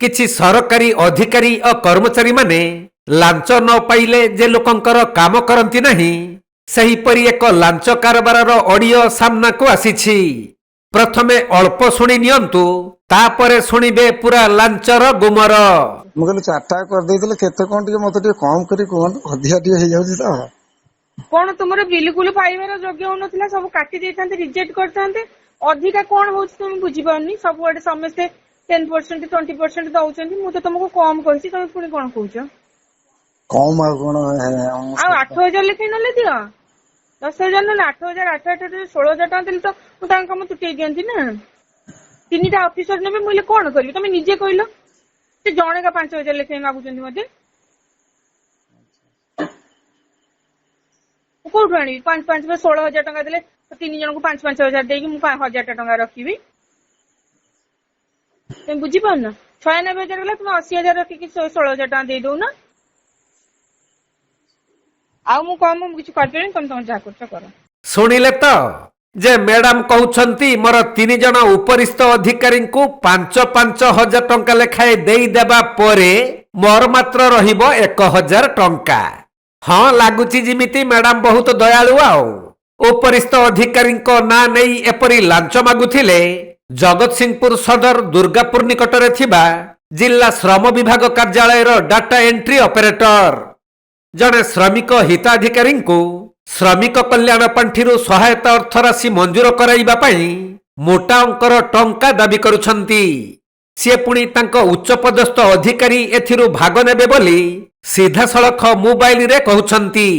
किछि सरकारी अधिकारी और कर्मचारी माने लांच न पाइले जे लोकंकर काम करंती नहीं सेहीपरि एक लांच कारबार ऑडियो सामना को आसीछि। प्रथमे अल्प शुणी नियंतु तापरे शुणिबे पूरा लांचर गुमर। ମୁଁ କହିଲି ଚାରିଟା କରିଦେଇଥିଲେ କେତେ କଣ ଟିକେ ମତେ ଟିକେ କମ କରି କୁହନ୍ତୁ ଅଧିକା ଟିକେ ହେଇଯାଉଛି ତ। କଣ ତୁମର ବିଲକୁଲ ପାଇବାର ଯୋଗ୍ୟ ହଉନଥିଲା ସବୁ କାଟି ଦେଇଥାନ୍ତେ ରିଜେକ୍ଟ କରିଥାନ୍ତେ ଅଧିକା କଣ ହଉଛି ତମେ ବୁଝିପାରୁନି ସବୁଆଡେ ସମସ୍ତେ 10% 20% ଦଉଛନ୍ତି ମୁଁ ତ ତମକୁ କମ କହିଛି ତମେ ପୁଣି କଣ କହୁଛ କମ ଆଉ କଣ ଆଉ 8,000 ଲେଖାଏଁ ନହେଲେ ଦିଅ 10,000 ନହେଲେ 8,000 8,000 16,000 ଟଙ୍କା ଦେଲେ ତ ମୁଁ ତାଙ୍କ କାମ ତୁଟେଇ ଦିଅନ୍ତି ନା। ତିନିଟା ଅଫିସର ନେବେ ମୁଁ ହେଲେ କଣ କରିବି ତମେ ନିଜେ କହିଲ ସେ ଜଣକା 5,000 ଲେଖାଏଁ ମାଗୁଛନ୍ତି ମତେ କୋଉଠୁ ଆଣିବି 5 16,000 ଟଙ୍କା ଦେଲେ 3 ଜଣଙ୍କୁ 5,000 ଦେଇକି ମୁଁ 1,000 ଟଙ୍କା ରଖିବି ତମେ ବୁଝିପାରୁନ 96,000 ଗଲା ତୁମେ 80,000 ରଖିକି 16,000 ଟଙ୍କା ଦେଇଦଉନ ଆଉ ମୁଁ କମ ମୁଁ କିଛି କରିପାରିବିନି ତମେ ତମେ ଯାହା କରୁଛ କର। शुणिले तो जे मैडम कहउछंती मोर 3 जन उपरिस्थ अधिकारी को 5,000 टंका लेखाए देई देबा परे मोर मात्र रहिबो 1,000 टंका। हाँ लागुची जिमिति मैडम बहुत दयालु आउ उपरिस्थ अधिकारी ना नहीं एपरी लांच मागुथिले जगतसिंहपुर सदर दुर्गापुर निकटरे थिबा जिला श्रम विभाग कार्यालय डाटा एंट्री ऑपरेटर जड़े श्रमिक हिताधिकारी को श्रमिक कल्याण पांठि सहायता अर्थ राशि मंजूर कराइबा पई मोटा अंकर टंका दाबी करुछंती। सी पुणी तांको उच्च पदस्थ अधिकारी एथिरु भाग नेबे बोली सीधा सड़क मोबाइल रे कहउछंती।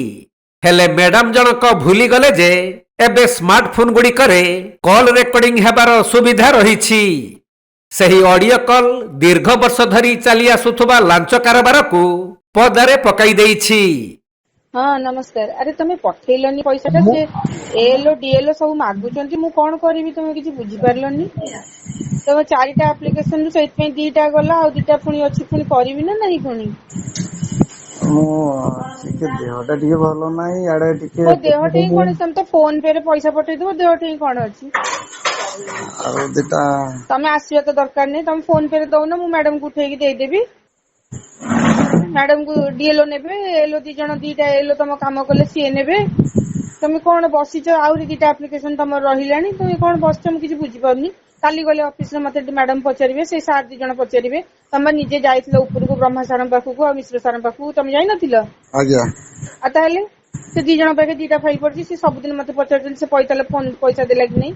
हेले मैडम जनक भूली गले जे एबे स्मार्टफोन गुडी करे कॉल रेकॉर्डिंग हेबार सुविधा रहिछि। सही ऑडियो कॉल दीर्घ वर्ष धरी चली आसुथुबा लांच कारबार को पदारे पकाई देइछि। हाँ नमस्कार अरे तुम्हें पठेलनी पैसा टा से एलो डीएलो सब मागुचंती मु कोन करबी तुम किछि बुझी पारलनी तब 4टा एप्लीकेशन सहित पे 2टा गला आ 2टा पुनी अछि पुनी करबी ना नहीं पुनी ମୁଁ ଟିକେ ଦେହଟା ଟିକେ ଭଲ ନାହିଁ ଆଡେ ଟିକେ ମୋ ଦେହ ଠି कोन सम तो फोन पे रे पैसा पठेइ दबो देह ठी कोन अछि ଆଉ ଦିଟା तमे आसीबा तो दरकार नहीं तमे फोन पे रे दउना मु मैडम को उठेई दे देबी मैडम को डीएलओ नेबे एलो 2 जण 2टा एलो तम काम कले सी नेबे तमे कोन बसिच आउरी 2टा एप्लीकेशन तम रहिलानी तमे कोन बसच हम किछि बुझी पाउनी काली गले ऑफिस रे मते मैडम पचारिबे से सार 2 जण पचारिबे तमे निजे जाइथिलो ऊपर को ब्रह्मा सारम पाखु को मिश्र सारम पाखु तमे जाई नथिलो आज्ञा आ ताले से 2 जण पाखे 2टा फाइल पड़छि से सब दिन मते पचारथिल से पैताले फोन पैसा देला कि नहीं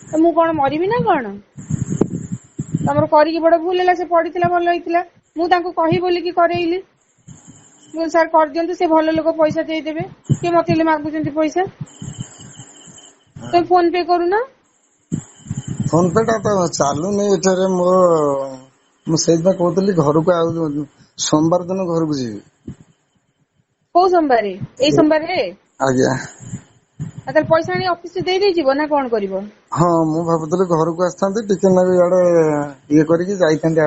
त मु कोन मरिबी ना कोन तमरो करी की बड़ भूल होला से पडिथिला भलो होइथिला मु तांको कहि बोली की करेइली मु सर कर दियंतु से भलो लोक पैसा दे देबे के मते मागुचंती पैसा तो फोन पे करू ना फोन पे टा तो चालू नहीं एठारे मोर मु सेज में कहतली घर को आ सोमवार दिन घर को जीवी को सोमवार ए सोमवार रे आज्ञा अतल पैसा आनी ऑफिस से दे दे जीवो ना कोन करिवो हाँ मु भाबुतले घर को आस्थांती टिके ना याडे ये करिके जाइथांती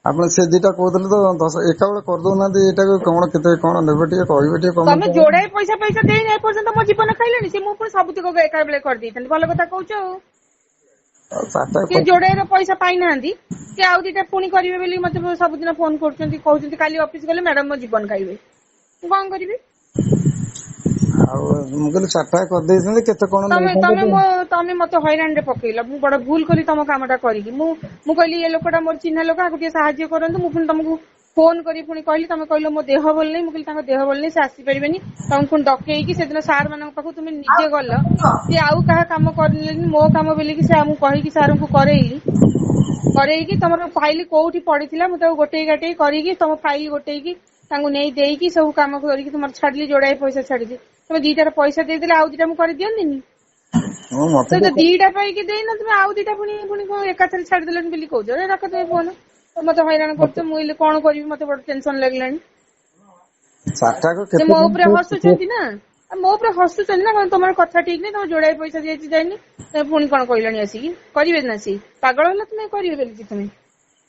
आपण से दिटा कहतले तो 10 एका बेले कर दो ना एटा कोन केते कोन नेबे टिके कहबे टिके कम तमे जोड़ाई पैसा पैसा देई नै पर्यंत मो जीवन खाइलेनी से मु पुर सबुति को एका बेले कर देइथन भलो कथा कहउछो के जोड़ाई रो पैसा पाइ नांदी के आउ दिटा पुनी करिवे बेली मते सब दिन फोन करचंती कहउचंती काली ऑफिस गले मैडम मो जीवन खाइबे कोन करिवे आ मु कहले चारटा कर देइथन केते कोन तमे मते हैरान रे पकेइला मु बड़ भूल करी तम कामटा करी मु कहली ये लोकटा मोर चिन्हा लोक आ गुटे सहाय्य करंतु मु पुनी तुमको फोन करी पुनी कहली तमे कहलो मो देह बोल नै मु कहली ताको देह बोल नै से आसी परिबेनी तम पुनी डकेई कि सेदिन सार मानक पाखु तुमे निजे गल कि आउ कहा काम करलेनी मो काम बेली कि से हम कहि कि सार को करेई कि तमरो फाइल कोठी पड़िथिला मु ताको गोटेई गाटेई करी कि तम फाइल गोटेई कि तांगु नै देई कि सब काम करी कि तुमर छाडली जोड़ाई पैसा छाडी दे तुम 2टार पैसा दे देले आउ 2टा मु कर दियंदिनी तो 2टा पाई कि देई न तुम आउ 2टा पुनी पुनी को एकाथरे छाडी देलन बिली कहू जे रख तुम फोन मते हैरान करते मु इले कोन करबी मते बड़ टेंशन लागलानी चारटा को से मो ऊपर हसुचंती ना मो ऊपर हसुचंती ना तमर कथा ठीक नै तुम जोड़ाई पैसा देछि जाइनी पुनी कोन कहलानी आसी कि करिवे ना सी पागल होला तुम करिवे बेली तुम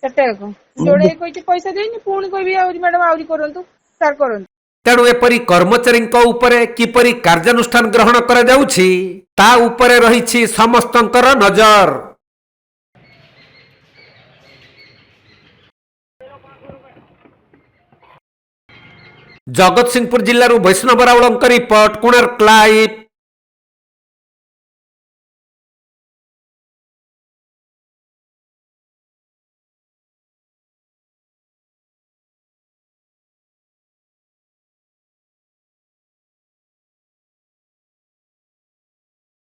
केते को जोड़ाई कहि पैसा देइनी पुनी कहबी आउरी मैडम आउरी करंतु सार करंतु तेणु एपरी कर्मचारी उपरे किपरि कार्यानुष्ठान ग्रहण करा जाउछि ता उपरे रहिछि समस्तंकर नजर। ଜଗତସିଂହପୁର ଜିଲ୍ଲାରୁ ବୈଷ୍ଣବ ରାଉଳଙ୍କ ରିପୋର୍ଟ କୋଣାର୍କ ଲାଇଭ୍।